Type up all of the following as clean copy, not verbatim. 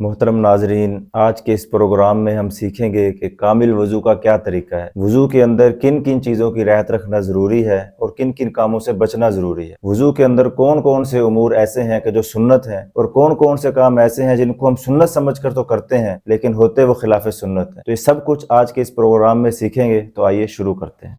محترم ناظرین، آج کے اس پروگرام میں ہم سیکھیں گے کہ کامل وضو کا کیا طریقہ ہے، وضو کے اندر کن کن چیزوں کی رعایت رکھنا ضروری ہے اور کن کن کاموں سے بچنا ضروری ہے، وضو کے اندر کون کون سے امور ایسے ہیں کہ جو سنت ہیں اور کون کون سے کام ایسے ہیں جن کو ہم سنت سمجھ کر تو کرتے ہیں لیکن ہوتے وہ خلاف سنت ہیں۔ تو یہ سب کچھ آج کے اس پروگرام میں سیکھیں گے، تو آئیے شروع کرتے ہیں۔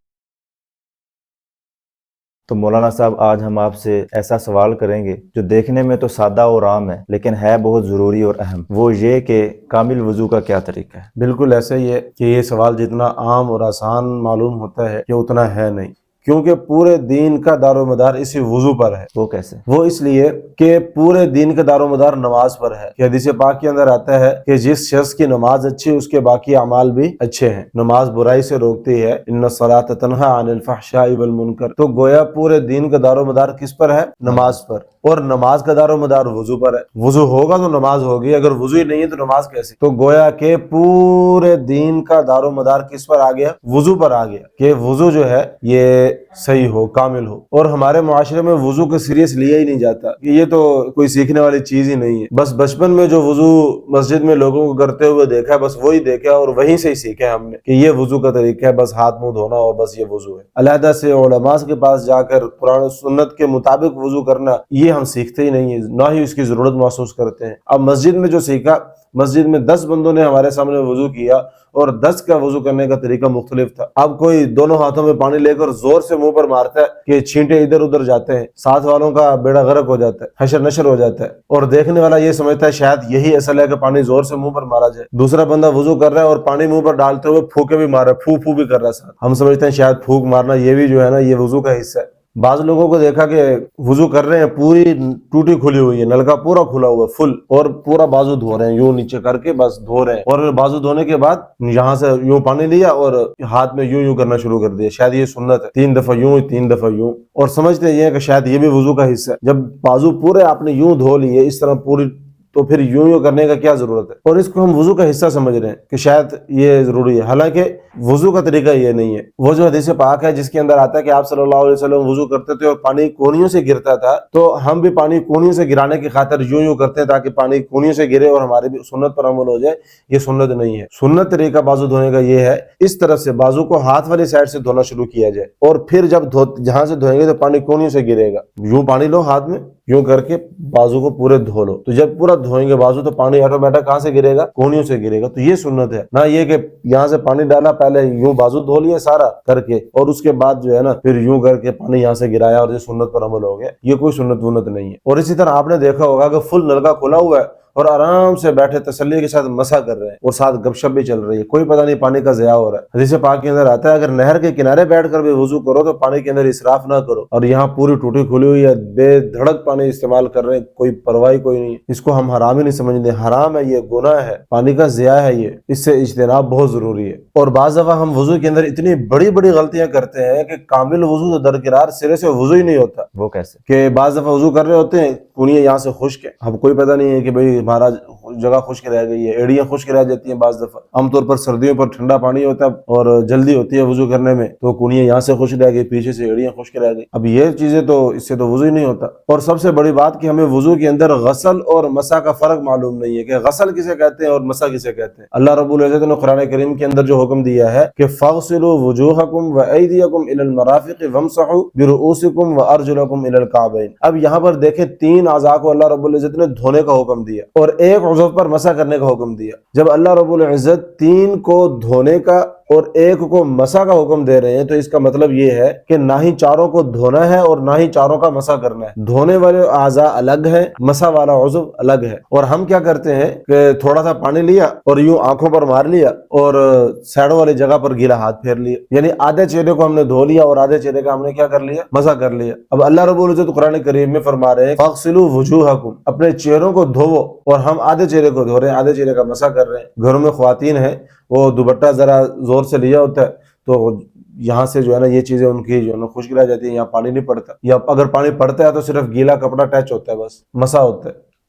تو مولانا صاحب، آج ہم آپ سے ایسا سوال کریں گے جو دیکھنے میں تو سادہ اور عام ہے لیکن ہے بہت ضروری اور اہم، وہ یہ کہ کامل وضو کا کیا طریقہ ہے؟ بالکل ایسا ہی ہے کہ یہ سوال جتنا عام اور آسان معلوم ہوتا ہے کہ اتنا ہے نہیں، کیونکہ پورے دین کا دار و مدار اسی وضو پر ہے۔ وہ کیسے؟ وہ اس لیے کہ پورے دین کا دار و مدار نماز پر ہے کہ حدیث پاک کے اندر آتا ہے کہ جس شخص کی نماز اچھی اس کے باقی اعمال بھی اچھے ہیں۔ نماز برائی سے روکتی ہے، ان الصلاۃ تنہی عن الفحشاء والمنکر۔ تو گویا پورے دین کا دار و مدار کس پر ہے؟ نماز پر، اور نماز کا دار و مدار وضو پر ہے۔ وضو ہوگا تو نماز ہوگی، اگر وضو ہی نہیں ہے تو نماز کیسے؟ تو گویا کہ پورے دین کا دار و مدار کس پر آ گیا؟ وضو پر آ گیا کہ وضو جو ہے یہ صحیح ہو، کامل ہو۔ اور ہمارے معاشرے میں وضو کو سیریس لیا ہی نہیں جاتا کہ یہ تو کوئی سیکھنے والی چیز ہی نہیں ہے۔ بس بچپن میں جو وضو مسجد میں لوگوں کو کرتے ہوئے دیکھا ہے، بس وہی دیکھا اور وہیں سے ہی سیکھا ہم نے کہ یہ وضو کا طریقہ ہے، بس ہاتھ منہ دھونا اور بس یہ وضو ہے۔ علیحدہ سے علماء کے پاس جا کر قرآن و سنت کے مطابق وضو کرنا، یہ ہم سیکھتے ہی نہیں ہیں، نہ ہی اس کی ضرورت محسوس کرتے ہیں۔ اب مسجد میں جو سیکھا، مسجد میں 10 بندوں نے ہمارے سامنے وضو کیا اور 10 کا وضو کرنے کا طریقہ مختلف تھا۔ اب کوئی دونوں ہاتھوں میں پانی لے کر زور سے منہ پر مارتا ہے کہ چھینٹے ادھر ادھر جاتے ہیں، ساتھ والوں کا بیڑا غرق ہو جاتا ہے، حشر نشر ہو جاتا ہے، اور دیکھنے والا یہ سمجھتا ہے شاید یہی اصل ہے کہ پانی زور سے منہ پر مارا جائے۔ دوسرا بندہ وضو کر رہا ہے اور پانی منہ پر ڈالتے ہوئے پھوکے بھی مار رہا ہے، پھو پھو بھی کر رہا ہے ساتھ۔ ہم سمجھتے ہیں شاید پھونک مارنا یہ بھی جو ہے نا، یہ وضو کا حصہ ہے۔ بعض لوگوں کو دیکھا کہ وضو کر رہے ہیں، پوری ٹوٹی کھلی ہوئی ہے، نلکا پورا کھلا ہوا ہے فل، اور پورا بازو دھو رہے ہیں، یوں نیچے کر کے بس دھو رہے ہیں، اور بازو دھونے کے بعد یہاں سے یوں پانی لیا اور ہاتھ میں یوں یوں کرنا شروع کر دیا، شاید یہ سنت ہے، 3 دفعہ یوں 3 دفعہ یوں، اور سمجھتے یہ ہے کہ شاید یہ بھی وضو کا حصہ ہے۔ جب بازو پورے آپ نے یوں دھو لیے اس طرح پوری، تو پھر یوں یوں کرنے کا کیا ضرورت ہے؟ اور اس کو ہم وضو کا حصہ سمجھ رہے ہیں کہ شاید یہ ضروری ہے، حالانکہ وضو کا طریقہ یہ نہیں ہے۔ وہ جو حدیث پاک ہے جس کے اندر آتا ہے کہ آپ صلی اللہ علیہ وسلم وضو کرتے تھے اور پانی کونیوں سے گرتا تھا، تو ہم بھی پانی کونیوں سے گرانے کی خاطر یوں یوں کرتے ہیں تاکہ پانی کونیوں سے گرے اور ہماری بھی سنت پر عمل ہو جائے۔ یہ سنت نہیں ہے۔ سنت طریقہ بازو دھونے کا یہ ہے، اس طرف سے بازو کو ہاتھ والی سائڈ سے دھونا شروع کیا جائے، اور پھر جب جہاں سے دھوئیں گے تو پانی کونیوں سے گرے گا، یوں پانی لو ہاتھ میں، یوں کر کے بازو کو پورے دھو لو، تو جب پورا دھوئیں گے بازو تو پانی آٹومیٹک کہاں سے گرے گا؟ کونیوں سے گرے گا۔ تو یہ سنت ہے، نہ یہ کہ یہاں سے پانی ڈالا پہلے یوں بازو دھو لیا سارا کر کے اور اس کے بعد جو ہے نا پھر یوں کر کے پانی یہاں سے گرایا اور یہ سنت پر عمل ہو گیا۔ یہ کوئی سنت ونت نہیں ہے۔ اور اسی طرح آپ نے دیکھا ہوگا کہ فل نلکا کھلا ہوا ہے اور آرام سے بیٹھے تسلی کے ساتھ مسح کر رہے ہیں اور ساتھ گپ شپ بھی چل رہی ہے، کوئی پتہ نہیں پانی کا ضیاع ہو رہا ہے۔ حدیث پاک کے اندر آتا ہے اگر نہر کے کنارے بیٹھ کر بھی وضو کرو تو پانی کے اندر اسراف نہ کرو، اور یہاں پوری ٹوٹی کھلی ہوئی ہے، بے دھڑک پانی استعمال کر رہے ہیں، کوئی پرواہ کوئی نہیں، اس کو ہم حرام ہی نہیں سمجھتے، حرام ہے، یہ گناہ ہے، پانی کا ضیاع ہے، یہ اس سے اجتناب بہت ضروری ہے۔ اور بعض دفعہ ہم وضو کے اندر اتنی بڑی بڑی غلطیاں کرتے ہیں کہ کامل وضو تو درکنار سرے سے وضو ہی نہیں ہوتا۔ وہ کیسے؟ کہ بعض دفعہ وضو کر رہے ہوتے ہیں، کونیاں یہاں سے خشک ہے، ہم کوئی پتہ نہیں ہے کہ بھئی ہمارا جگہ خشک رہ گئی ہے، ایڑیاں خشک رہ جاتی ہیں بعض دفعہ، عام طور پر سردیوں پر ٹھنڈا پانی ہوتا ہے اور جلدی ہوتی ہے وضو کرنے میں، تو کونیاں یہاں سے خشک رہ گئی، پیچھے سے ایڑیاں خشک رہ گئی۔ اب یہ چیزیں تو اس سے تو وضو ہی نہیں ہوتا۔ اور سب سے بڑی بات کہ ہمیں وضو کے اندر غسل اور مسح کا فرق معلوم نہیں ہے کہ غسل کسے کہتے ہیں اور مسح کسے کہتے ہیں۔ اللہ رب العزت نے قرآن کریم کے اندر جو حکم دیا ہے کہ فاغسلوا وجوہکم وایدیکم الی المرافق وامسحوا برؤوسکم وارجلکم الی الکعبین۔ اب یہاں پر دیکھیں 3 اعضاء کو اللہ رب العزت نے دھونے کا حکم دیا اور ایک عضو پر مسح کرنے کا حکم دیا۔ جب اللہ رب العزت 3 کو دھونے کا اور ایک کو مسح کا حکم دے رہے ہیں تو اس کا مطلب یہ ہے کہ نہ ہی چاروں کو دھونا ہے اور نہ ہی چاروں کا مسح کرنا ہے۔ دھونے والے اعضاء الگ ہیں، مسح والا عضو الگ ہے۔ اور ہم کیا کرتے ہیں کہ تھوڑا سا پانی لیا اور یوں آنکھوں پر مار لیا اور سائڈوں والی جگہ پر گیلا ہاتھ پھیر لیا، یعنی آدھے چہرے کو ہم نے دھو لیا اور آدھے چہرے کا ہم نے کیا کر لیا؟ مسح کر لیا۔ اب اللہ رب العزت قرآن کریم میں فرما رہے ہیں فاغسلوا وجوہکم، اپنے چہروں کو دھوو، اور ہم آدھے چہرے کو دھو رہے ہیں، آدھے چہرے کا مسح کر رہے ہیں۔ گھروں میں خواتین ہیں، وہ دوپٹہ ذرا زور سے لیا ہوتا ہے تو یہاں سے جو ہے نا یہ چیزیں ان کی جو ہے نا خشک رہ جاتی ہیں، یہاں پانی نہیں پڑتا، یا اگر پانی پڑتا ہے تو صرف گیلا کپڑا ٹچ ہوتا ہے، بس مسح ہوتا ہے۔